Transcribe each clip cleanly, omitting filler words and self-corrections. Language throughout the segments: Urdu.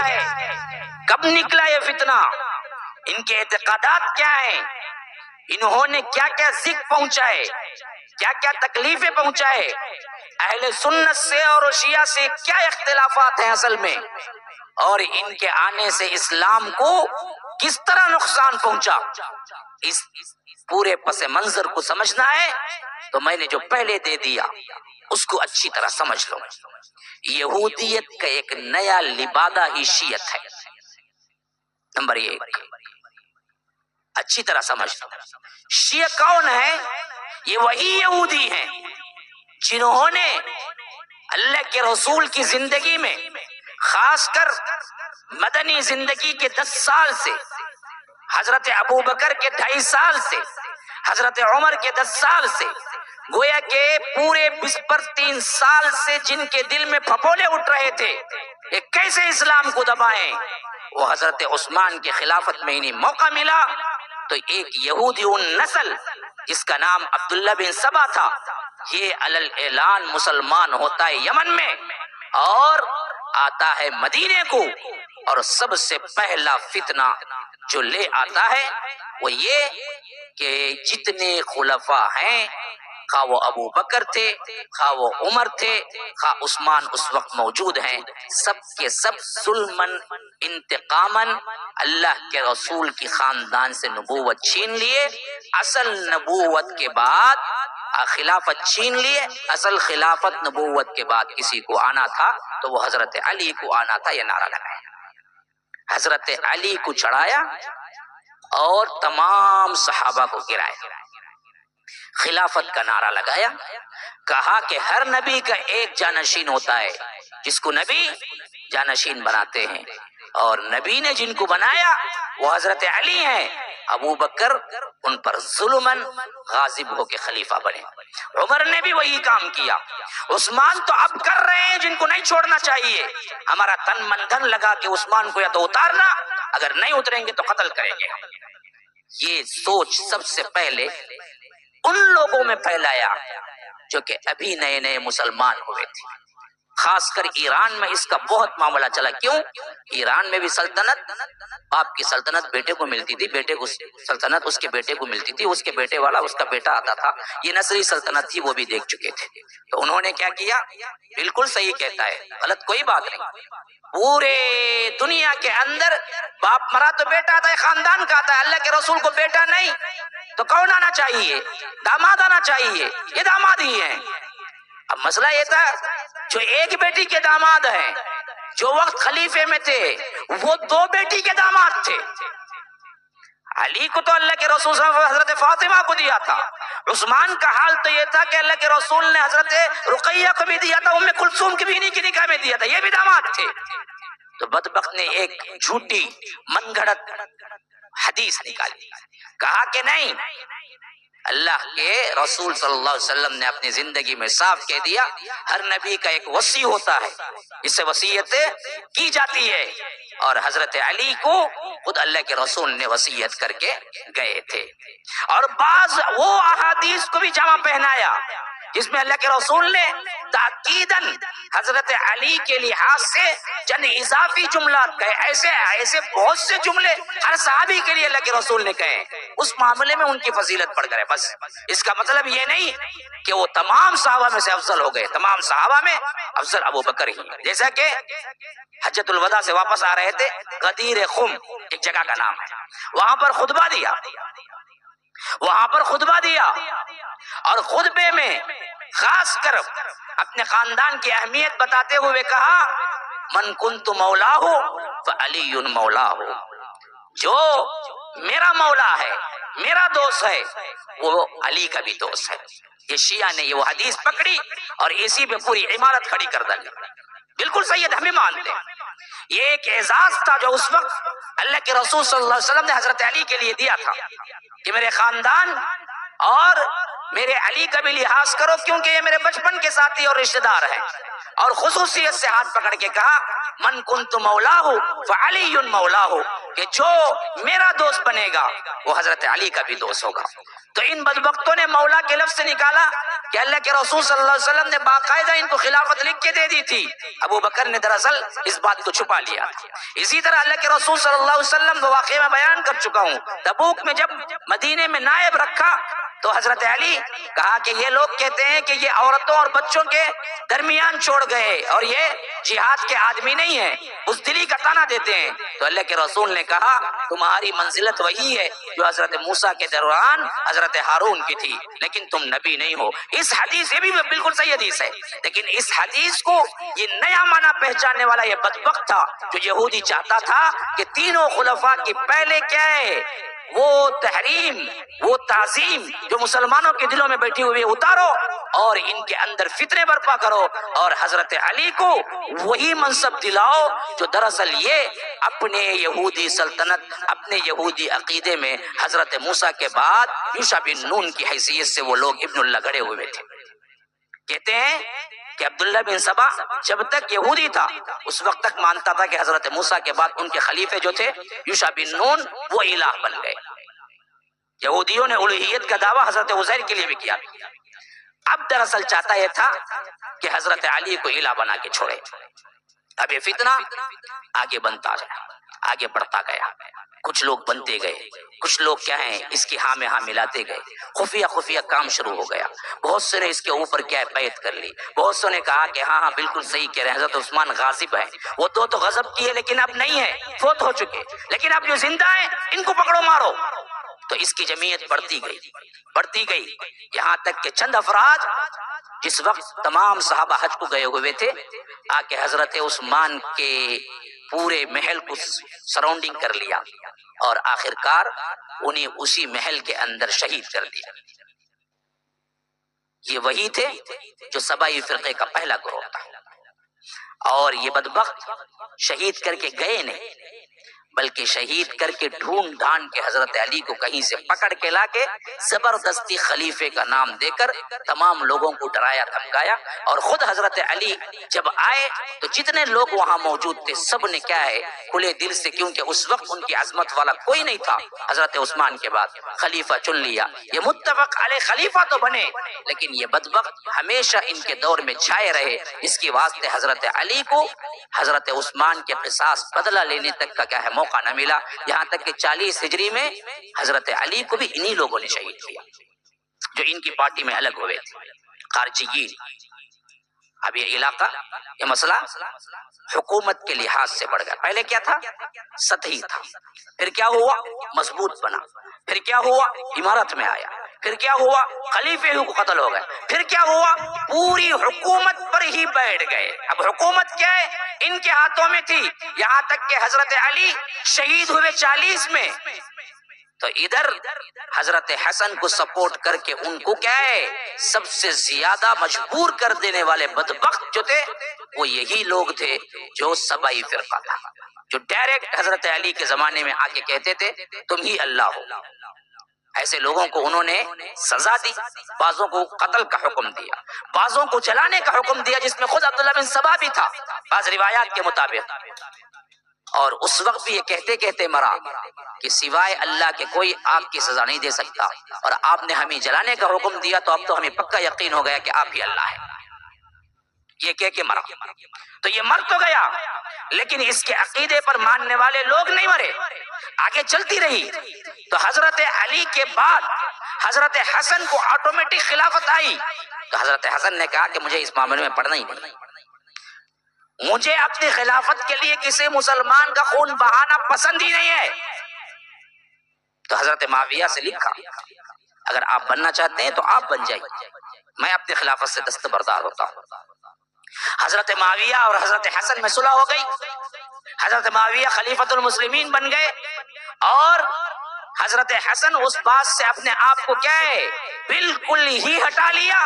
ہے، کب نکلا یہ فتنہ، ان کے اعتقادات کیا ہیں، انہوں نے کیا کیا ذکر پہنچائے، کیا کیا تکلیفیں پہنچائے، اہل سنت سے اور شیعہ سے کیا اختلافات ہیں اصل میں، اور ان کے آنے سے اسلام کو کس طرح نقصان پہنچا، اس پورے پس منظر کو سمجھنا ہے تو میں نے جو پہلے دے دیا اس کو اچھی طرح سمجھ لو۔ یہودیت کا ایک نیا لبادہ ہی شیعت ہے، نمبر ایک، اچھی طرح سمجھ لو۔ شیعہ کون ہے؟ یہ وہی یہودی ہیں جنہوں نے اللہ کے رسول کی زندگی میں، خاص کر مدنی زندگی کے 10 سال سے، حضرت ابو بکر کے 2.5 سال سے، حضرت عمر کے 10 سال سے، گویا کہ پورے 3 سال سے جن کے دل میں پھپولے اٹھ رہے تھے کہ کیسے اسلام کو دبائیں، وہ حضرت عثمان کی خلافت میں انہیں موقع ملا تو ایک یہودی ان نسل جس کا نام عبداللہ بن سبا تھا، یہ علل اعلان مسلمان ہوتا ہے یمن میں اور آتا ہے مدینے کو، اور سب سے پہلا فتنہ جو لے آتا ہے وہ یہ کہ جتنے خلفاء ہیں، خواہ وہ ابو بکر تھے، خواہ وہ عمر تھے، خواہ عثمان اس وقت موجود ہیں، سب کے سب ظلماً انتقاماً اللہ کے رسول کی خاندان سے نبوت چھین لیے، اصل نبوت کے بعد خلافت چھین لیے، اصل خلافت نبوت کے بعد کسی کو آنا تھا تو وہ حضرت علی کو آنا تھا، یہ نعرہ لگایا، حضرت علی کو چڑھایا اور تمام صحابہ کو گرایا، خلافت کا نعرہ لگایا، کہا کہ ہر نبی کا ایک جانشین ہوتا ہے جس کو نبی جانشین بناتے ہیں، اور نبی نے جن کو بنایا وہ حضرت علی ہیں، ابو بکر ان پر ظلماً غاضب ہو کے خلیفہ بنے، عمر نے بھی وہی کام کیا، عثمان تو اب کر رہے ہیں جن کو نہیں چھوڑنا چاہیے، ہمارا تن من دھن لگا کہ عثمان کو یا تو اتارنا، اگر نہیں اتریں گے تو قتل کریں گے۔ یہ سوچ سب سے پہلے ان لوگوں میں پھیلایا جو کہ ابھی نئے نئے مسلمان ہوئے تھے، خاص کر ایران میں اس کا بہت معاملہ چلا، کیوں؟ ایران میں بھی سلطنت، باپ کی سلطنت بیٹے کو ملتی تھی، بیٹے کو سلطنت اس کے بیٹے کو ملتی تھی، اس کے بیٹے والا اس کا بیٹا آتا تھا، یہ نسلی سلطنت تھی، وہ بھی دیکھ چکے تھے، تو انہوں نے کیا کیا؟ بالکل صحیح کہتا ہے، غلط کوئی بات نہیں، پورے دنیا کے اندر باپ مرا تو بیٹا آتا ہے، خاندان کا آتا ہے، اللہ کے رسول کو بیٹا نہیں تو کون آنا چاہیے؟ داماد آنا چاہیے، یہ داماد ہی ہیں۔ اب مسئلہ یہ تھا جو ایک بیٹی کے داماد ہیں، جو وقت خلیفے میں تھے وہ 2 بیٹی کے داماد تھے، علی کو تو اللہ کے رسول صلی اللہ علیہ وسلم حضرت فاطمہ کو دیا تھا، عثمان کا حال تو یہ تھا کہ اللہ کے رسول نے حضرت رقیہ کو بھی دیا تھا، ام کلثوم کی بھی انہی کی نکاح میں دیا تھا، یہ بھی داماد تھے۔ تو بدبخت نے ایک جھوٹی من گھڑت حدیث نکالی، کہا کہ نہیں، اللہ کے رسول صلی اللہ علیہ وسلم نے اپنی زندگی میں صاف کہہ دیا ہر نبی کا ایک وصی ہوتا ہے جس سے وصیت کی جاتی ہے، اور حضرت علی کو خود اللہ کے رسول نے وصیت کر کے گئے تھے، اور بعض وہ احادیث کو بھی جامع پہنایا جس میں اللہ کے رسول نے تاکیداً حضرت علی کے لحاظ سے چند اضافی جملات کہے، ایسے بہت سے جملے ہر صحابی کے لیے اللہ کے رسول نے کہے، اس معاملے میں ان کی فضیلت بڑھ گئے، بس اس کا مطلب یہ نہیں کہ وہ تمام صحابہ میں سے افضل ہو گئے، تمام صحابہ میں افضل ابو بکر ہی، جیسا کہ حجۃ الوداع سے واپس آ رہے تھے، غدیر خم ایک جگہ کا نام ہے، وہاں پر خطبہ دیا، اور خطبے میں خاص کر اپنے خاندان کی اہمیت بتاتے ہوئے کہا من کنت مولاہ فعلی مولاہ، جو میرا مولا ہے، میرا دوست ہے، وہ علی کا بھی دوست ہے۔ یہ شیعہ نے یہ وہ حدیث پکڑی اور اسی پہ پوری عمارت کھڑی کر دی، بالکل صحیح ہے، ہم بھی مانتے ہیں، یہ ایک اعزاز تھا جو اس وقت اللہ کے رسول صلی اللہ علیہ وسلم نے حضرت علی کے لیے دیا تھا کہ میرے خاندان اور میرے علی کا بھی لحاظ کرو کیونکہ یہ میرے بچپن کے ساتھی اور رشتہ دار ہیں، اور خصوصیت سے ہاتھ پکڑ کے کہا من کنت مولاہ فعلی مولاہ، کہ جو میرا دوست بنے گا وہ حضرت علی کا بھی دوست ہوگا۔ تو ان بدبختوں نے مولا کے لفظ سے نکالا کہ اللہ کے رسول صلی اللہ علیہ وسلم نے باقاعدہ ان کو خلافت لکھ کے دے دی تھی، ابو بکر نے دراصل اس بات کو چھپا لیا تھا۔ اسی طرح اللہ کے رسول صلی اللہ علیہ وسلم وہ واقعہ میں بیان کر چکا ہوں، تبوک میں جب مدینے میں نائب رکھا تو حضرت علی کہا کہ یہ لوگ کہتے ہیں کہ یہ عورتوں اور بچوں کے درمیان چھوڑ گئے اور یہ جہاد کے آدمی نہیں ہیں، بزدلی کا طعنہ دیتے ہیں۔ تو اللہ کے رسول نے کہا تمہاری منزلت وہی ہے جو حضرت موسیٰ کے دوران حضرت ہارون کی تھی، لیکن تم نبی نہیں ہو۔ اس حدیث یہ بھی بالکل صحیح حدیث ہے، لیکن اس حدیث کو یہ نیا معنی پہچاننے والا یہ بدبخت تھا جو یہودی چاہتا تھا کہ تینوں خلفاء کی پہلے کیا ہے وہ تحریم، وہ تعظیم جو مسلمانوں کے دلوں میں بیٹھی ہوئی اتارو اور ان کے اندر فتنے برپا کرو اور حضرت علی کو وہی منصب دلاؤ جو دراصل یہ اپنے یہودی سلطنت، اپنے یہودی عقیدے میں حضرت موسیٰ کے بعد یوشع بن نون کی حیثیت سے وہ لوگ ابن اللہ گڑے ہوئے تھے۔ کہتے ہیں کہ عبداللہ بن سبا جب تک یہودی تھا اس وقت تک مانتا تھا کہ حضرت موسیٰ کے بعد ان کے خلیفے جو تھے یوشع بن نون وہ الہ بن گئے۔ یہودیوں نے الوہیت کا دعویٰ حضرت عزیر کے لیے بھی کیا، اب دراصل چاہتا یہ تھا کہ حضرت علی کو الہ بنا کے چھوڑے۔ اب یہ فتنہ آگے بنتا گیا، آگے بڑھتا گیا، کچھ لوگ بنتے گئے، کچھ لوگ کیا ہیں اس کی ہاں میں ہاں ملاتے گئے، خفیہ خفیہ کام شروع ہو گیا۔ بہت سے نے اس کے اوپر کیا ہے بیعت کر لی، بہت سے نے کہا کہ ہاں بالکل صحیح کہہ رہے ہیں، حضرت عثمان غاصب ہیں، وہ تو غضب کیے لیکن اب نہیں ہے، فوت ہو چکے، لیکن اب جو زندہ ہیں ان کو پکڑو مارو۔ تو اس کی جمعیت بڑھتی گئی یہاں تک کہ چند افراد جس وقت تمام صحابہ حج کو گئے ہوئے تھے آ کے حضرت عثمان کے پورے محل کو سراؤنڈنگ کر لیا اور آخرکار انہیں اسی محل کے اندر شہید کر دیا۔ یہ وہی تھے جو سبائی فرقے کا پہلا گروہ تھا، اور یہ بدبخت شہید کر کے گئے نہیں بلکہ شہید کر کے ڈھونڈ ڈھانڈ کے حضرت علی کو کہیں سے پکڑ کے لا کے زبردستی خلیفے کا نام دے کر تمام لوگوں کو ڈرایا دھمکایا، اور خود حضرت علی جب آئے تو جتنے لوگ وہاں موجود تھے سب نے کیا ہے کھلے دل سے، کیونکہ اس وقت ان کی عظمت والا کوئی نہیں تھا، حضرت عثمان کے بعد خلیفہ چن لیا۔ یہ متفق علیہ خلیفہ تو بنے لیکن یہ بدبخت ہمیشہ ان کے دور میں چھائے رہے، اس کے واسطے حضرت علی کو حضرت عثمان کے قصاص بدلہ لینے تک کا کیا ہے موقع نہ ملا، یہاں تک کہ 40 ہجری میں حضرت علی کو بھی انہی لوگوں نے شہید کیا جو ان کی پارٹی میں الگ ہوئے تھے، خارجیین۔ اب یہ علاقہ، یہ مسئلہ حکومت کے لحاظ سے بڑھ گیا، پہلے کیا تھا سطحی تھا، پھر کیا ہوا مضبوط بنا، پھر کیا ہوا امارت میں آیا، پھر کیا ہوا خلیفے کو قتل ہو گئے، پھر کیا ہوا پوری حکومت پر ہی بیٹھ گئے۔ اب حکومت کیا ہے ان کے ہاتھوں میں تھی، یہاں تک کہ حضرت علی شہید ہوئے 40 میں، تو ادھر حضرت حسن کو سپورٹ کر کے ان کو کیا ہے سب سے زیادہ مجبور کر دینے والے بدبخت جو تھے وہ یہی لوگ تھے جو سبائی فرقہ تھا، جو ڈائریکٹ حضرت علی کے زمانے میں آ کے کہتے تھے تم ہی اللہ ہو۔ ایسے لوگوں کو انہوں نے سزا دی، بعضوں کو قتل کا حکم دیا، بعضوں کو جلانے کا حکم دیا، جس میں خود عبداللہ بن سبا بھی تھا بعض روایات کے مطابق، اور اس وقت بھی یہ کہتے کہتے مرا کہ سوائے اللہ کے کوئی آگ کی سزا نہیں دے سکتا، اور آپ نے ہمیں جلانے کا حکم دیا تو اب تو ہمیں پکا یقین ہو گیا کہ آپ ہی اللہ ہے، یہ کہہ کے مرا۔ تو یہ مر تو گیا لیکن اس کے عقیدے پر ماننے والے لوگ نہیں مرے، آگے چلتی رہی۔ تو حضرت علی کے بعد حضرت حسن کو آٹومیٹک خلافت آئی، تو حضرت حسن نے کہا کہ مجھے اس معاملے میں پڑھنا ہی نہیں، مجھے اپنی خلافت کے لیے کسی مسلمان کا خون بہانا پسند ہی نہیں ہے۔ تو حضرت معاویہ سے لکھا اگر آپ بننا چاہتے ہیں تو آپ بن جائیے، میں اپنی خلافت سے دستبردار ہوتا ہوں۔ حضرت معاویہ اور حضرت حسن میں صلح ہو گئی، حضرت معاویہ خلیفۃ المسلمین بن گئے، اور حضرت حسن اس بات سے اپنے آپ کو کیا ہے بالکل ہی ہٹا لیا۔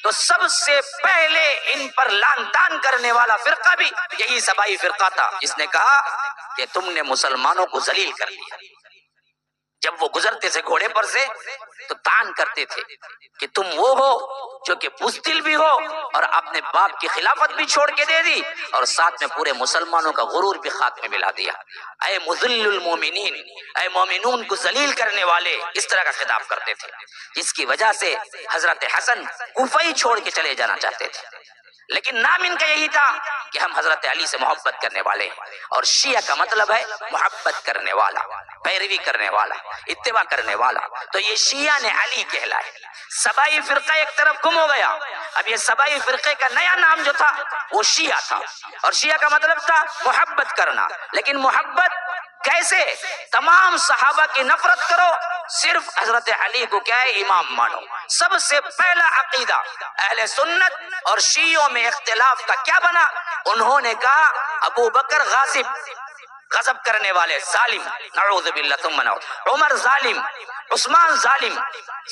تو سب سے پہلے ان پر لعن طعن کرنے والا فرقہ بھی یہی سبائی فرقہ تھا، جس نے کہا کہ تم نے مسلمانوں کو ذلیل کر دیا، جب وہ گزرتے تھے گھوڑے پر سے تو تان کرتے تھے کہ تم وہ ہو جو کہ بزدل بھی ہو اور اپنے باپ کی خلافت بھی چھوڑ کے دے دی اور ساتھ میں پورے مسلمانوں کا غرور بھی خاتمے میں لا دیا. اے مذل المومنین، اے مومنون کو ذلیل کرنے والے، اس طرح کا خطاب کرتے تھے، جس کی وجہ سے حضرت حسن کوفہ ہی چھوڑ کے چلے جانا چاہتے تھے. لیکن نام ان کا یہی تھا کہ ہم حضرت علی سے محبت کرنے والے ہیں، اور شیعہ کا مطلب ہے محبت کرنے والا، پیروی کرنے والا، اتباع کرنے والا. تو یہ شیعہ نے علی کہلائے. سبائی فرقہ ایک طرف گم ہو گیا. اب یہ سبائی فرقے کا نیا نام جو تھا وہ شیعہ تھا، اور شیعہ کا مطلب تھا محبت کرنا. لیکن محبت کیسے؟ تمام صحابہ کی نفرت کرو، صرف حضرت علی کو کیا ہے امام مانو. سب سے پہلا عقیدہ اہل سنت اور شیعوں میں اختلاف کا کیا بنا؟ انہوں نے کہا ابو بکر غاصب، غضب کرنے والے، ظالم، نعوذ باللہ ثم نعوذ، عمر ظالم، عثمان ظالم.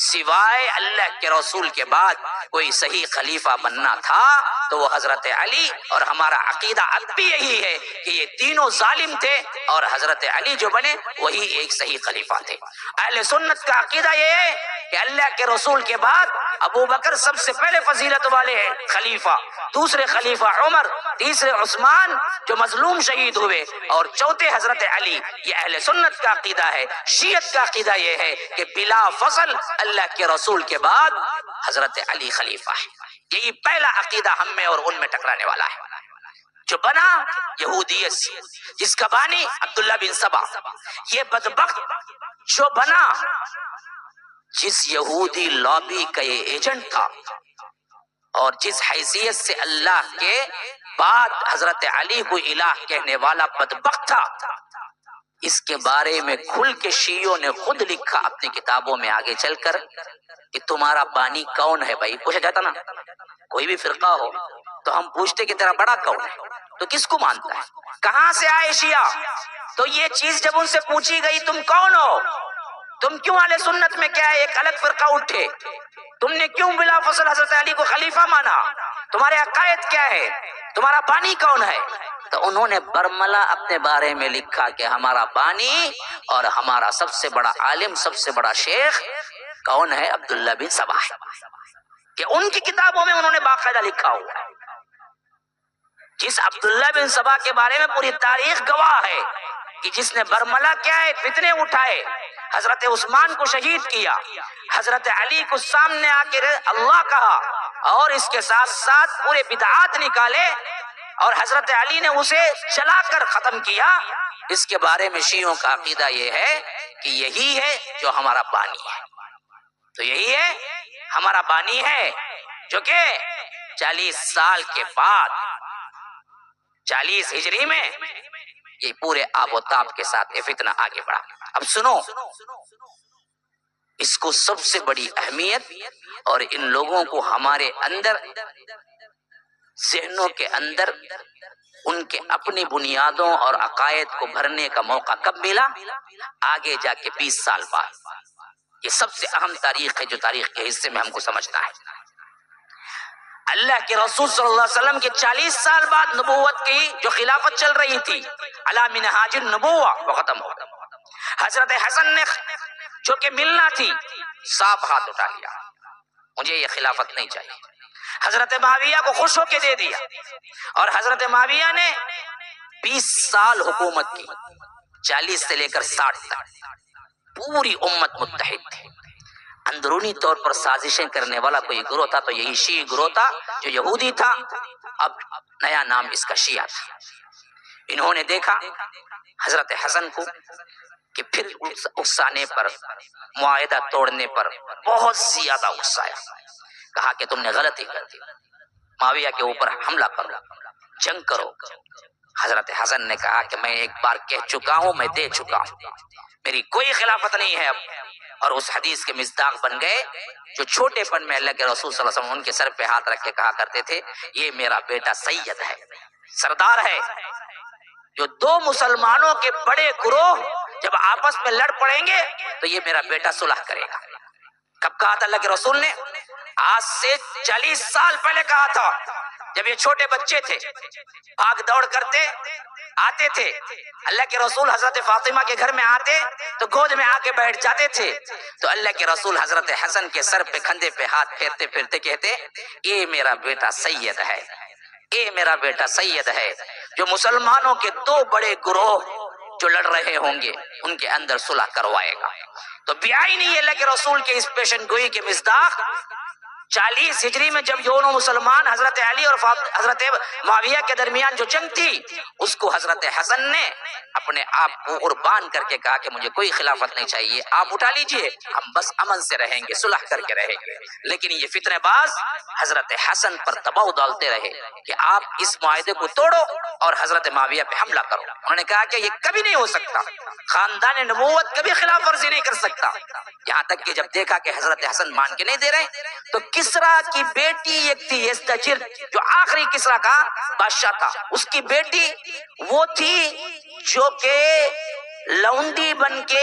سوائے اللہ کے رسول کے بعد کوئی صحیح خلیفہ بننا تھا تو وہ حضرت علی، اور ہمارا عقیدہ اب بھی یہی ہے کہ یہ تینوں ظالم تھے اور حضرت علی جو بنے وہی ایک صحیح خلیفہ تھے. اہل سنت کا عقیدہ یہ ہے کہ اللہ کے رسول کے بعد ابو بکر سب سے پہلے فضیلت والے ہیں خلیفہ، دوسرے خلیفہ عمر، تیسرے عثمان جو مظلوم شہید ہوئے، اور چوتھے حضرت علی. یہ اہل سنت کا عقیدہ ہے. شیعت کا عقیدہ یہ ہے کہ بلا فصل اللہ کے رسول کے بعد حضرت علی خلیفہ ہے. یہی پہلا عقیدہ ہم میں اور ان میں ٹکرانے والا ہے، جو بنا یہودیت سے، جس کا بانی عبداللہ بن سبا. یہ بدبخت جو بنا جس یہودی لابی کا یہ ایجنٹ تھا، اور جس حیثیت سے اللہ کے بعد حضرت علی کو الہ کہنے والا بدبخت تھا، اس کے بارے میں کھل کے شیعوں نے خود لکھا اپنی کتابوں میں آگے چل کر کہ تمہارا بانی کون ہے. بھائی پوچھا جاتا نا کوئی بھی فرقہ ہو تو ہم پوچھتے کہ تیرا بڑا کون ہے، تو کس کو مانتا ہے، کہاں سے آئے شیعہ؟ تو یہ چیز جب ان سے پوچھی گئی تم کون ہو، تم کیوں اہل سنت میں کیا ہے ایک الگ فرقہ اٹھے، تم نے کیوں بلا فصل حضرت علی کو خلیفہ مانا، تمہارے عقائد کیا ہے، تمہارا بانی کون ہے؟ تو انہوں نے برملا اپنے بارے میں لکھا کہ ہمارا بانی اور ہمارا سب سے بڑا عالم، سب سے بڑا شیخ کون ہے؟ عبداللہ بن سبا ہے. کہ ان کی کتابوں میں انہوں نے باقاعدہ لکھا ہوا ہے. جس عبداللہ بن سبا کے بارے میں پوری تاریخ گواہ ہے کہ جس نے برملا کیا ہے فتنے اٹھائے، حضرت عثمان کو شہید کیا، حضرت علی کو سامنے آ کے اللہ کہا، اور اس کے ساتھ ساتھ پورے بدعات نکالے، اور حضرت علی نے اسے چلا کر ختم کیا. اس کے بارے میں شیعوں کا عقیدہ یہ ہے کہ یہی ہے جو ہمارا بانی ہے. تو یہی ہے ہمارا بانی ہے جو کہ 40 سال کے بعد 40 ہجری میں یہ پورے آب و تاب کے ساتھ یہ فتنہ آگے بڑھا. اب سنو، اس کو سب سے بڑی اہمیت، اور ان لوگوں کو ہمارے اندر ذہنوں کے اندر ان کے اپنی بنیادوں اور عقائد کو بھرنے کا موقع کب ملا؟ آگے جا کے 20 سال بعد. یہ سب سے اہم تاریخ ہے جو تاریخ کے حصے میں ہم کو سمجھنا ہے. اللہ کے رسول صلی اللہ علیہ وسلم کے 40 سال بعد نبوت کی جو خلافت چل رہی تھی علی منہاج النبوہ وہ ختم ہو. حضرت حسن نے جو کہ ملنا تھی صاف ہاتھ اٹھا لیا، مجھے یہ خلافت نہیں چاہیے. حضرت معاویہ کو خوش ہو کے دے دیا، اور حضرت معاویہ نے 20 سال حکومت کی، 40 سے لے کر 60 تک. پوری امت متحد تھی. اندرونی طور پر سازشیں کرنے والا کوئی گروہ تھا تو یہی شیعہ گروہ تھا جو یہودی تھا، اب نیا نام اس کا شیعہ تھا. انہوں نے دیکھا حضرت حسن کو کہ پھر اکسانے پر، معاہدہ توڑنے پر بہت زیادہ اکسایا، کہا کہ تم نے غلطی کر دی، معاویہ کے اوپر حملہ کرو، جنگ کرو. حضرت حسن نے کہا کہ میں ایک بار کہہ چکا ہوں، میں دے چکا ہوں، میری کوئی خلافت نہیں ہے اب. اور اس حدیث کے مصداق بن گئے جو چھوٹے پن میں اللہ کے رسول صلی اللہ علیہ وسلم ان کے سر پہ ہاتھ رکھ کے کہا کرتے تھے یہ میرا بیٹا سید ہے، سردار ہے. جو دو مسلمانوں کے بڑے گروہ جب آپس میں لڑ پڑیں گے تو یہ میرا بیٹا صلح کرے گا. کب کہا تھا اللہ کے رسول نے؟ آج سے 40 سال پہلے کہا تھا، جب یہ چھوٹے بچے تھے، بھاگ دوڑ کرتے آتے تھے اللہ کے رسول حضرت فاطمہ کے گھر میں آتے تو گود میں آ کے بیٹھ جاتے تھے تو اللہ کے رسول حضرت حسن کے سر پہ کندھے پہ ہاتھ پھیرتے پھرتے کہتے اے میرا بیٹا سید ہے، اے میرا بیٹا سید ہے، جو مسلمانوں کے دو بڑے گروہ جو لڑ رہے ہوں گے ان کے اندر صلح کروائے گا۔ تو بیائی نہیں اللہ کے رسول کے اس پیشن گوئی کے مصداق 40 ہجری میں جب دونوں مسلمان حضرت علی اور حضرت معاویہ کے درمیان جو جنگ تھی اس کو حضرت حسن نے اپنے آپ کو قربان کر کے کہا کہ مجھے کوئی خلافت نہیں چاہیے، آپ اٹھا لیجئے، ہم بس امن سے رہیں گے، صلح کر کے رہیں گے۔ لیکن یہ فتنہ باز حضرت حسن پر دباؤ ڈالتے رہے کہ آپ اس معاہدے کو توڑو اور حضرت معاویہ پہ حملہ کرو۔ انہوں نے کہا کہ یہ کبھی نہیں ہو سکتا، خاندان نبوت کبھی خلاف ورزی نہیں کر سکتا۔ یہاں تک کہ جب دیکھا کہ حضرت حسن مان کے نہیں دے رہے تو کسرا کی بیٹی ایک تھی یزدجر، جو آخری کسرا کا بادشاہ تھا، اس کی بیٹی وہ تھی جو کہ لونڈی بن کے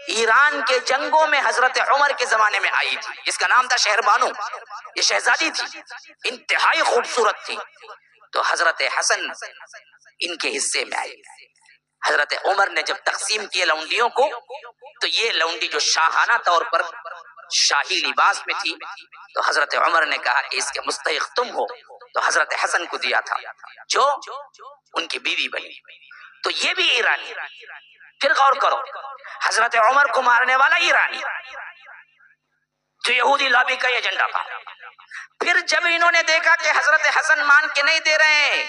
ایران کے جنگوں میں حضرت عمر کے زمانے میں آئی تھی، جس کا نام تھا شہربانو، یہ شہزادی تھی، انتہائی خوبصورت تھی۔ تو حضرت حسن ان کے حصے میں آئی۔ حضرت عمر نے جب تقسیم کیے لونڈیوں کو تو یہ لونڈی جو شاہانہ طور پر شاہی لباس میں تھی تو حضرت عمر نے کہا کہ اس کے مستحق تم ہو، تو حضرت حسن کو دیا تھا جو ان کی بیوی بنی۔ تو یہ بھی ایرانی، پھر غور کرو، حضرت عمر کو مارنے والا ایرانی جو یہودی لابی کا ایجنڈا تھا۔ پھر جب انہوں نے دیکھا کہ حضرت حسن مان کے نہیں دے رہے ہیں،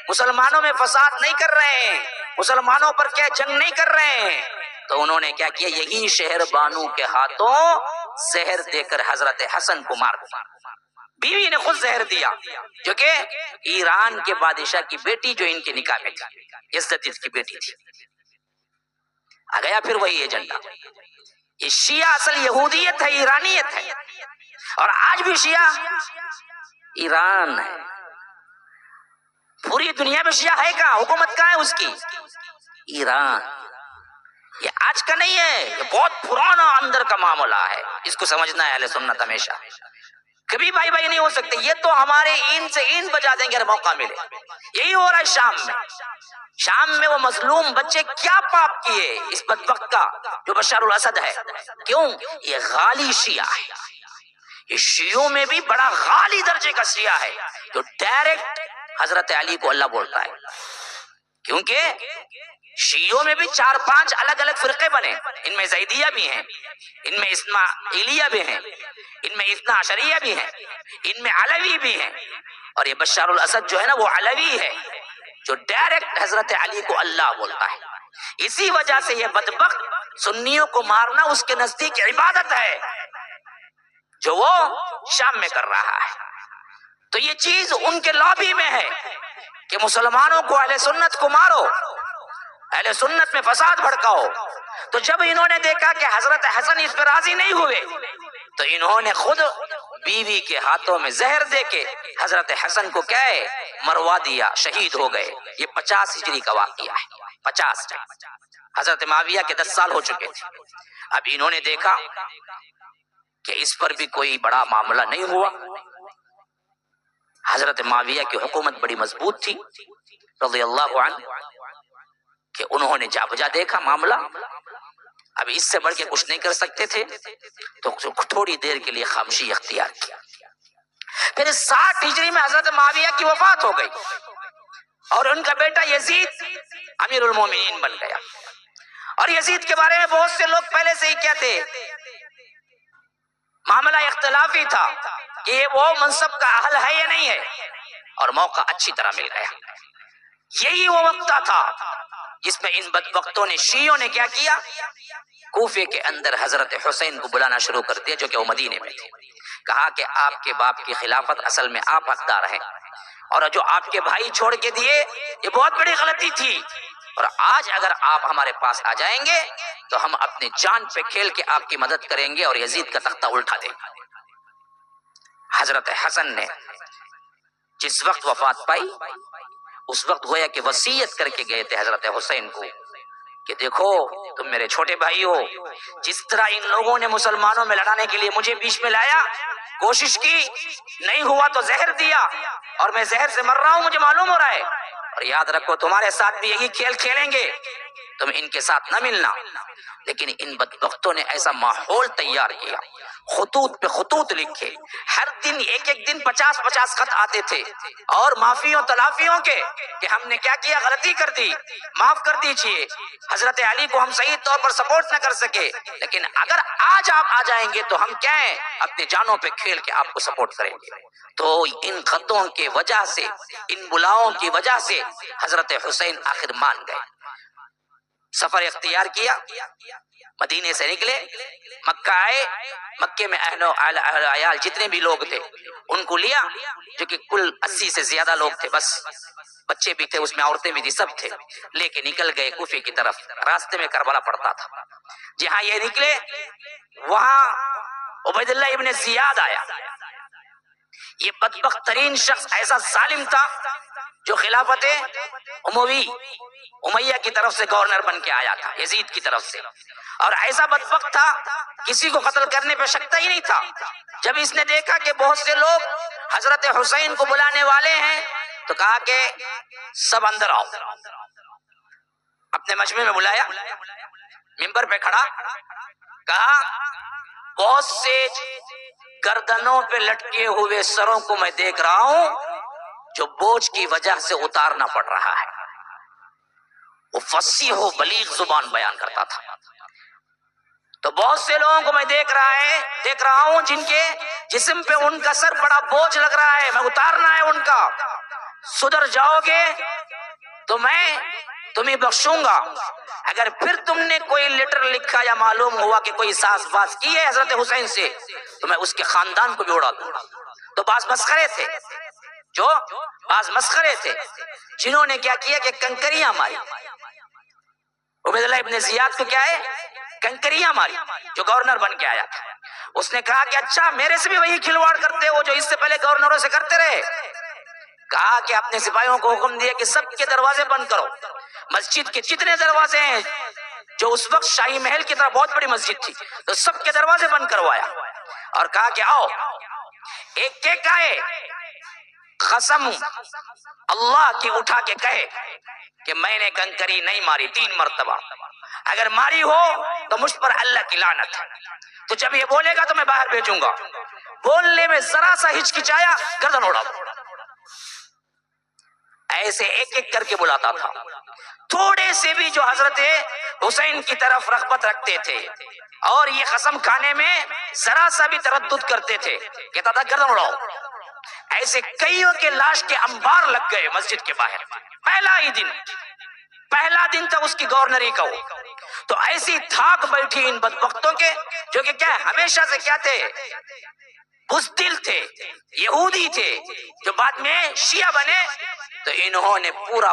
مسلمانوں میں فساد نہیں کر رہے ہیں، مسلمانوں پر کیا جنگ نہیں کر رہے ہیں، تو انہوں نے کیا کیا، یہی شہر بانو کے ہاتھوں زہر دے کر حضرت حسن کو مار دیا۔ بیوی نے خود زہر دیا جو کہ ایران کے بادشاہ کی بیٹی جو ان کے نکاح میں تھی، یزدجر کی بیٹی تھی۔ آ گیا پھر وہی ایجنڈا۔ یہ شیعہ اصل یہودیت ہے، ایرانیت ہے، اور آج بھی شیعہ ایران ہے۔ پوری دنیا میں شیعہ ہے کہاں، حکومت کہاں ہے اس کی؟ ایران۔ یہ آج کا نہیں ہے، یہ بہت پرانا اندر کا معاملہ ہے، اس کو سمجھنا ہے اہل سنت ہمیشہ۔ کبھی بھائی بھائی نہیں ہو سکتے، یہ تو ہمارے این سے این بجا دیں گے اگر موقع ملے۔ یہی ہو رہا ہے شام میں۔ شام میں وہ مظلوم بچے کیا پاپ کیے اس بدبخت کا جو بشار الاسد ہے؟ کیوں؟ یہ غالی شیعہ ہے، یہ شیعوں میں بھی بڑا غالی درجے کا شیعہ ہے جو ڈائریکٹ حضرت علی کو اللہ بولتا ہے۔ کیونکہ شیعوں میں بھی 4-5 الگ الگ فرقے بنے، ان میں زیدیہ بھی ہیں، ان میں اسماعیلیہ بھی ہیں، ان میں اثنا عشریہ بھی ہیں، ان میں علوی بھی ہیں، اور یہ بشار الاسد جو ہے نا وہ علوی ہے جو ڈائریکٹ حضرت علی کو اللہ بولتا ہے۔ اسی وجہ سے یہ بدبخت سنیوں کو مارنا اس کے نزدیک عبادت ہے جو وہ شام میں کر رہا ہے۔ تو یہ چیز ان کے لابی میں ہے کہ مسلمانوں کو، اہل سنت کو مارو، اہل سنت میں فساد بھڑکاؤ۔ تو جب انہوں نے دیکھا کہ حضرت حسن اس پہ راضی نہیں ہوئے تو انہوں نے خود بیوی کے ہاتھوں میں زہر دے کے حضرت حسن کو کیا ہے مروا دیا، شہید ہو گئے۔ یہ 50 ہجری کا واقعہ ہے، 50 میں حضرت معاویہ کے 10 سال ہو چکے تھے۔ اب انہوں نے دیکھا کہ اس پر بھی کوئی بڑا معاملہ نہیں ہوا۔ حضرت معاویہ کی حکومت بڑی مضبوط تھی رضی اللہ عنہ، کہ انہوں نے جا بجا دیکھا معاملہ، اب اس سے بڑھ کے کچھ نہیں کر سکتے تھے تو تھوڑی دیر کے لیے خاموشی اختیار کیا۔ پھر 60 ہجری میں حضرت معاویہ کی وفات ہو گئی اور ان کا بیٹا یزید امیر المومنین بن گیا۔ اور یزید کے بارے میں بہت سے لوگ پہلے سے ہی کہتے، معاملہ اختلافی تھا کہ یہ وہ منصب کا اہل ہے یا نہیں ہے، اور موقع اچھی طرح مل گیا۔ یہی وہ وقت تھا جس میں ان بدبختوں نے، شیعوں نے کیا کیا، کوفے کے اندر حضرت حسین کو بلانا شروع کر دیا جو کہ وہ مدینے میں تھے۔ کہا کہ آپ کے باپ کی خلافت اصل میں آپ حقدار ہیں، اور جو آپ کے بھائی چھوڑ کے دیے یہ بہت بڑی غلطی تھی، اور آج اگر آپ ہمارے پاس آ جائیں گے تو ہم اپنی جان پہ کھیل کے آپ کی مدد کریں گے اور یزید کا تختہ الٹا دیں گے۔ حضرت حسن نے جس وقت وفات پائی اس وقت گویا کہ وصیت کر کے گئے تھے حضرت حسین کو کہ دیکھو تم میرے چھوٹے بھائی ہو، جس طرح ان لوگوں نے مسلمانوں میں لڑانے کے لیے مجھے بیچ میں لایا، کوشش کی، نہیں ہوا تو زہر دیا، اور میں زہر سے مر رہا ہوں، مجھے معلوم ہو رہا ہے، اور یاد رکھو تمہارے ساتھ بھی یہی کھیل کھیلیں گے، تم ان کے ساتھ نہ ملنا۔ لیکن ان بدبختوں نے ایسا ماحول تیار کیا، خطوط پہ خطوط لکھے، ہر دن ایک ایک دن 50 خط آتے تھے، اور معافیوں تلافیوں کے کہ ہم نے کیا کیا، غلطی کر دی، معاف کر دیجئے، حضرت علی کو ہم صحیح طور پر سپورٹ نہ کر سکے، لیکن اگر آج آپ آ جائیں گے تو ہم کیا ہیں، اپنی جانوں پہ کھیل کے آپ کو سپورٹ کریں گے۔ تو ان خطوں کی وجہ سے، ان بلاؤں کی وجہ سے حضرت حسین آخر مان گئے، سفر اختیار کیا، مدینے سے نکلے، مکہ آئے، مکے میں اہل و عیال جتنے بھی لوگ تھے ان کو لیا، جو کہ کل 80 سے زیادہ لوگ تھے، بس بچے بھی تھے اس میں، عورتیں بھی تھی، سب تھے، لے کے نکل گئے کوفے کی طرف۔ راستے میں کربلا پڑتا تھا، جہاں یہ نکلے وہاں عبید اللہ ابن زیاد آیا۔ یہ بدبخت ترین شخص ایسا ظالم تھا جو خلافت امیہ کی طرف سے گورنر بن کے آیا تھا، یزید کی طرف سے، اور ایسا بدبخت تھا کسی کو قتل کرنے پہ شک ہی نہیں تھا۔ جب اس نے دیکھا کہ بہت سے لوگ حضرت حسین کو بلانے والے ہیں تو کہا کہ سب اندر آؤ، اپنے مجمع میں بلایا، منبر پہ کھڑا کہا بہت سے گردنوں پہ لٹکے ہوئے سروں کو میں دیکھ رہا ہوں جو بوجھ کی وجہ سے اتارنا پڑ رہا ہے۔ وہ فصیح و بلیغ زبان بیان کرتا تھا۔ تو بہت سے لوگوں کو میں دیکھ رہا ہوں جن کے جسم پہ ان کا سر بڑا بوجھ لگ رہا ہے، میں اتارنا ہے ان کا، سدھر جاؤ گے تو میں تمہیں بخشوں گا، اگر پھر تم نے کوئی لیٹر لکھا یا معلوم ہوا کہ کوئی ساز باز کی ہے حضرت حسین سے تو میں اس کے خاندان کو بھی اڑا دوں۔ تو بعض مسخرے تھے جنہوں نے کیا کیا کہ کنکریاں ماری، عبید اللہ ابن زیاد کو کیا ہے، کنکریاں ماری، جو گورنر بن کے آیا تھا۔ اس نے کہا کہ اچھا میرے سے بھی وہی کھلواڑ کرتے ہو جو اس سے پہلے گورنروں سے کرتے رہے۔ کہا کہ اپنے سپاہیوں کو حکم دیا کہ سب کے دروازے بند کرو، مسجد کے جتنے دروازے ہیں، جو اس وقت شاہی محل کی طرح بہت بڑی مسجد تھی، تو سب کے دروازے بند کروایا، اور کہا کہ آؤ ایک ایک آئے، قسم اللہ کی اٹھا کے کہے کہ میں نے کنکری نہیں ماری 3 مرتبہ، اگر ماری ہو تو مجھ پر اللہ کی لعنت ہے۔ تو جب یہ بولے گا تو میں باہر بھیجوں گا۔ بولنے میں ذرا سا ہچکچایا، گردن اڑا دو۔ ایسے ایک ایک کر کے بلاتا تھا، تھوڑے سے بھی جو حضرت حسین کی طرف رغبت رکھتے تھے اور یہ قسم کھانے میں ذرا سا بھی تردد کرتے تھے، کہتا تھا گردن اڑاؤ۔ ایسے کئیوں کے لاش کے انبار لگ گئے مسجد کے باہر، پہلا دن تھا اس کی گورنری کا۔ تو ایسی تھاک بیٹھی ان بدبختوں کے، جو کہ کیا ہمیشہ سے کیا تھے، بزدل تھے، یہودی تھے، جو بعد میں شیعہ بنے۔ تو انہوں نے پورا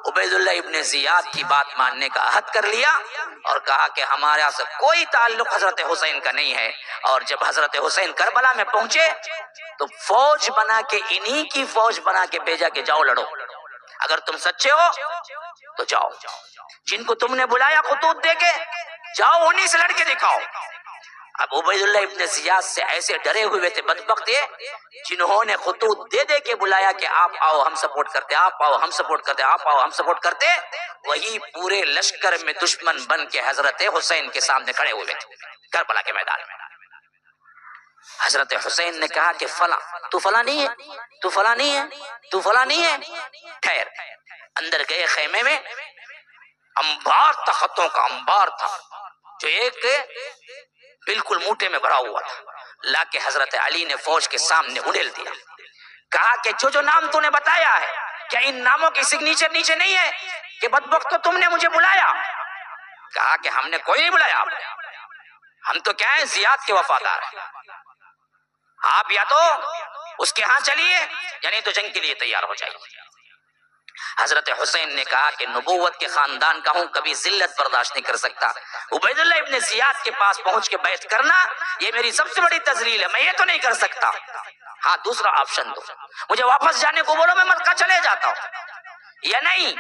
عبید اللہ ابن زیاد کی بات ماننے کا عہد کر لیا اور کہا کہ ہمارا سے کوئی تعلق حضرت حسین کا نہیں ہے۔ اور جب حضرت حسین کربلا میں پہنچے تو فوج بنا کے، انہی کی فوج بنا کے بھیجا کہ جاؤ لڑو، اگر تم سچے ہو تو جاؤ، جن کو تم نے بلایا خطوط دے کے جاؤ انہی سے لڑ کے دکھاؤ۔ اب عبید اللہ ابن زیاد سے ایسے ڈرے ہوئے تھے بدبخت یہ، جنہوں نے خطوط دے دے کے بلایا کہ آپ آؤ ہم سپورٹ کرتے، آپ آؤ ہم سپورٹ کرتے، آپ آؤ ہم سپورٹ کرتے، وہی پورے لشکر میں دشمن بن کے حضرت حسین کے سامنے کھڑے ہوئے تھے کربلا کے میدان میں۔ حضرت حسین نے کہا کہ فلاں، تو فلاں نہیں ہے، تو فلاں نہیں ہے، تو فلاں نہیں ہے، ٹھہر۔ اندر گئے خیمے میں، انبار تھا، خطوں کا انبار تھا جو ایک بالکل موٹے میں بھرا ہوا تھا، لا کے حضرت علی نے فوج کے سامنے اڑیل دیا۔ کہا کہ جو نام تو نے بتایا ہے کیا ان ناموں کے سگنیچر نیچے نہیں ہے کہ بدبختو تم نے مجھے بلایا؟ کہا کہ ہم نے کوئی نہیں بلایا، ہم تو کیا ہے زیاد کے وفادار ہیں، آپ یا تو اس کے ہاں چلیے یا نہیں تو جنگ کے لیے تیار ہو جائیے۔ حضرت حسین نے کہا کہ نبوت کے خاندان کا ہوں، کبھی ذلت برداشت نہیں کر سکتا، عبید اللہ ابن زیاد کے پاس پہنچ کے بیعت کرنا یہ میری سب سے بڑی تذلیل ہے، میں یہ تو نہیں کر سکتا۔ ہاں دوسرا آپشن دو، مجھے واپس جانے کو بولو، میں مکہ چلے جاتا ہوں، یا نہیں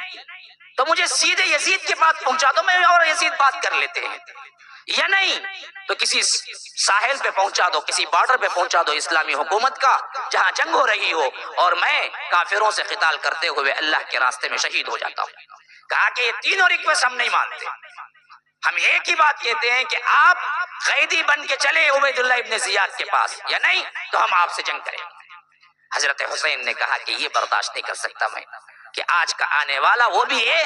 تو مجھے سیدھے یزید کے پاس پہنچا دو، میں اور یزید بات کر لیتے ہیں، یا نہیں تو کسی ساحل پہ پہنچا دو، کسی بارڈر پہ پہنچا دو اسلامی حکومت کا جہاں جنگ ہو رہی ہو، اور میں کافروں سے قتال کرتے ہوئے اللہ کے راستے میں شہید ہو جاتا ہوں۔ کہا کہ یہ تینوں ریکویسٹ ہم نہیں مانتے، ہم ایک ہی بات کہتے ہیں کہ آپ قیدی بن کے چلے عبید اللہ ابن زیاد کے پاس، یا نہیں تو ہم آپ سے جنگ کریں۔ حضرت حسین نے کہا کہ یہ برداشت نہیں کر سکتا میں کہ آج کا آنے والا وہ بھی ہے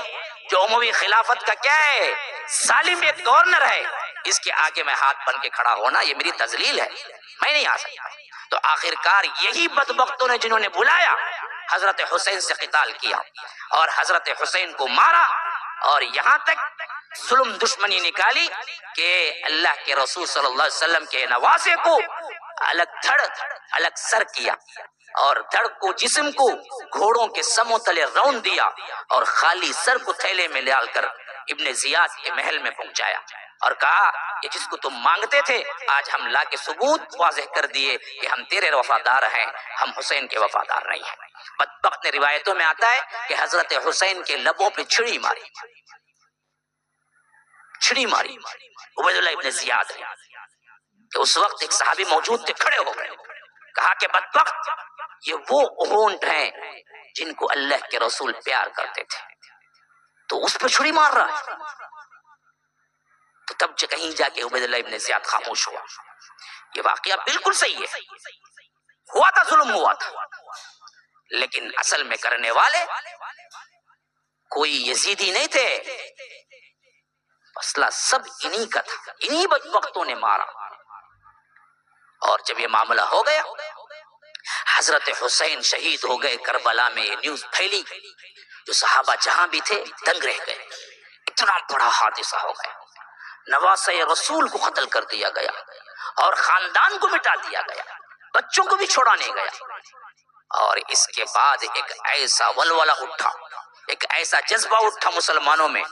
جو اموی خلافت کا کیا ہے، ظالم ایک گورنر ہے، اس کے آگے میں ہاتھ بن کے کھڑا ہونا یہ میری تذلیل ہے، میں نہیں آ سکتا۔ تو آخرکار یہی بدبختوں نے جنہوں نے بلایا حضرت حسین سے قتال کیا اور حضرت حسین کو مارا، اور یہاں تک ظلم دشمنی نکالی کہ اللہ کے رسول صلی اللہ علیہ وسلم کے نواسے کو الگ دھڑ الگ سر کیا، اور دھڑ کو جسم کو گھوڑوں کے سموں تلے رون دیا، اور خالی سر کو تھیلے میں ڈال کر ابن زیاد کے محل میں پہنچایا اور کہا کہ جس کو تم مانگتے تھے آج ہم لا کے ثبوت واضح کر دیے کہ ہم تیرے وفادار ہیں، ہم حسین کے وفادار نہیں ہیں۔ بدبخت نے روایتوں میں آتا ہے کہ حضرت حسین کے لبوں پہ چھڑی ماری عبید اللہ ابن زیاد نے، کہ اس وقت ایک صحابی موجود تھے، کھڑے ہو گئے، کہا کہ بدبخت یہ وہ اونٹ ہیں جن کو اللہ کے رسول پیار کرتے تھے، تو اس پہ چھڑی مار رہا ہے۔ تو تب کہیں جا کے عبید اللہ ابن زیاد خاموش ہوا۔ یہ واقعہ بالکل صحیح ہے، ہوا تھا، ظلم ہوا تھا، لیکن اصل میں کرنے والے کوئی یزیدی نہیں تھے، مسئلہ سب انہی کا تھا، انہی بدبختوں نے مارا۔ اور جب یہ معاملہ ہو گیا، حضرت حسین شہید ہو گئے کربلا میں، یہ نیوز پھیلی، جو صحابہ جہاں بھی تھے دنگ رہ گئے، اتنا بڑا حادثہ ہو گیا، نواسہ رسول کو قتل کر دیا گیا اور خاندان کو مٹا دیا گیا، بچوں کو بھی چھوڑا نہیں گیا۔ اور اس کے بعد ایک ایسا ولولہ اٹھا، ایک ایسا جذبہ اٹھا مسلمانوں میں،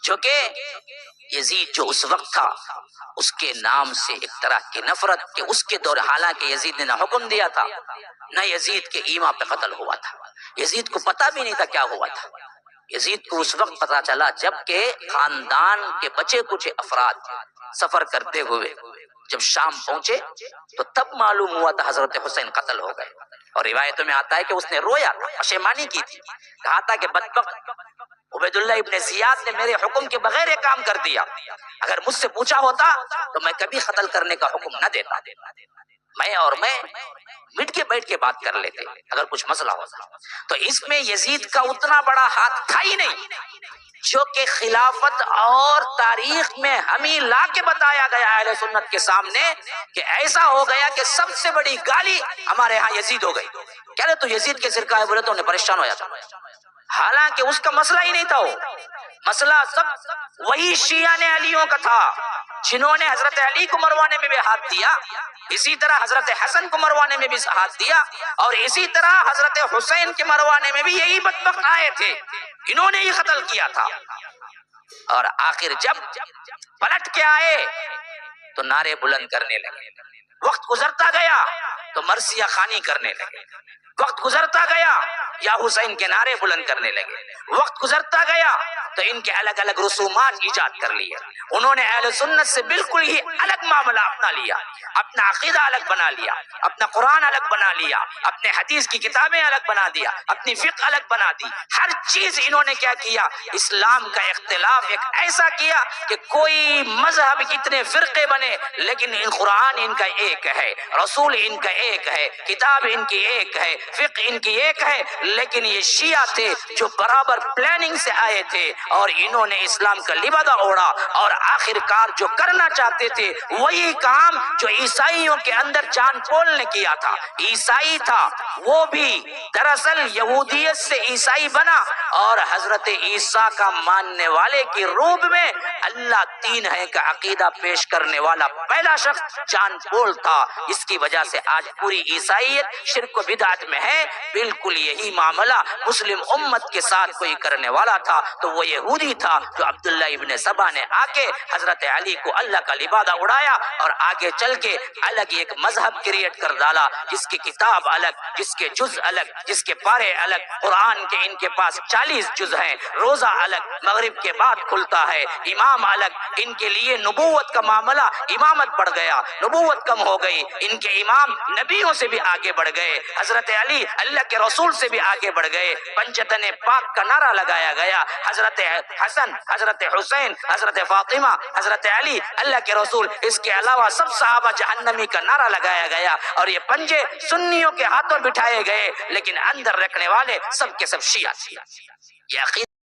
جو کہ یزید جو اس وقت تھا اس کے نام سے ایک طرح کی نفرت، کہ اس کے دور، حالانکہ یزید نے نہ حکم دیا تھا نہ یزید کے ایما پہ قتل ہوا تھا، یزید کو پتہ بھی نہیں تھا کیا ہوا تھا، یزید کو اس وقت پتا چلا جب کہ خاندان کے بچے کچھ افراد سفر کرتے ہوئے جب شام پہنچے تو تب معلوم ہوا تھا حضرت حسین قتل ہو گئے۔ اور روایتوں میں آتا ہے کہ اس نے رویا تھا، پشیمانی کی تھی، کہا تھا کہ بدبخت عبید اللہ ابن زیاد نے میرے حکم کے بغیر یہ کام کر دیا، اگر مجھ سے پوچھا ہوتا تو میں کبھی قتل کرنے کا حکم نہ دیتا، میں مٹ کے بیٹھ کے بات کر لیتے اگر کچھ مسئلہ ہوتا۔ تو اس میں یزید کا اتنا بڑا ہاتھ تھا ہی نہیں، جو کہ خلافت اور تاریخ میں ہمیں لا کے بتایا گیا اہل سنت کے سامنے کہ ایسا ہو گیا کہ سب سے بڑی گالی ہمارے ہاں یزید ہو گئی۔ کہہ رہے تو یزید کے سر کا ہے، بولے تو انہیں پریشان ہو جاتا، حالانکہ اس کا مسئلہ ہی نہیں تھا، وہ مسئلہ سب وہی شیعہ نے علیوں کا تھا، جنہوں نے حضرت علی کو مروانے میں بھی ہاتھ دیا، اسی طرح حضرت حسن کو مروانے میں بھی ہاتھ دیا، اور اسی طرح حضرت حسین کے مروانے میں بھی یہی بدبخت آئے تھے، انہوں نے ہی قتل کیا تھا۔ اور آخر جب پلٹ کے آئے تو نعرے بلند کرنے لگے، وقت گزرتا گیا تو مرثیہ خوانی کرنے لگے، وقت گزرتا گیا یا حسین کے نعرے بلند کرنے لگے، وقت گزرتا گیا تو ان کے الگ الگ رسومات ایجاد کر لیے، انہوں نے اہل سنت سے بالکل ہی الگ معاملہ اپنا لیا، اپنا عقیدہ الگ بنا لیا، اپنا قرآن الگ بنا لیا، اپنے حدیث کی کتابیں الگ بنا دیا، اپنی فقہ الگ بنا دی، ہر چیز انہوں نے کیا کیا، اسلام کا اختلاف ایک ایسا کیا کہ کوئی مذہب اتنے فرقے بنے لیکن قرآن ان کا ایک ہے، رسول ان کا ایک ہے، کتاب ان کی ایک ہے، فقہ ان کی ایک ہے، لیکن یہ شیعہ تھے جو برابر پلاننگ سے آئے تھے اور انہوں نے اسلام کا لبادہ اوڑا، اور آخرکار جو کرنا چاہتے تھے وہی کام جو عیسائیوں کے اندر جان پول نے کیا تھا، عیسائی تھا وہ بھی دراصل یہودیت سے عیسائی بنا، اور حضرت عیسیٰ کا ماننے والے کی روب میں اللہ تین ہے کا عقیدہ پیش کرنے والا پہلا شخص جان پول تھا۔ اس کی وجہ سے آج پوری عیسائیت شرک و بدعت میں ہے، بالکل یہی معاملہ مسلم امت کے ساتھ کوئی کرنے والا تھا تو وہ یہودی تھا جو عبداللہ ابن سبا نے آ کے حضرت علی کو اللہ کا لبادہ اڑایا اور آگے چل کے الگ ایک مذہب کریٹ کر ڈالا، جس کی کتاب الگ، جس کے جز الگ، جس کے پارے الگ، قرآن کے ان کے پاس 40 جز ہیں، روزہ الگ، مغرب کے بعد کھلتا ہے، امام الگ، ان کے لیے نبوت کا معاملہ، امامت بڑھ گیا، نبوت کم ہو گئی، ان کے امام نبیوں سے بھی آگے بڑھ گئے، حضرت علی اللہ کے رسول سے بھی آگے بڑھ گئے، پنجتن پاک کا نعرہ لگایا گیا، حضرت حسن، حضرت حسین، حضرت فاطمہ، حضرت علی اللہ کے رسول، اس کے علاوہ سب صحابہ جہنمی کا نعرہ لگایا گیا، اور یہ پنجے سنیوں کے ہاتھوں بٹھائے گئے، لیکن اندر رکھنے والے سب کے سب شیعہ تھے۔ یہ عقیدہ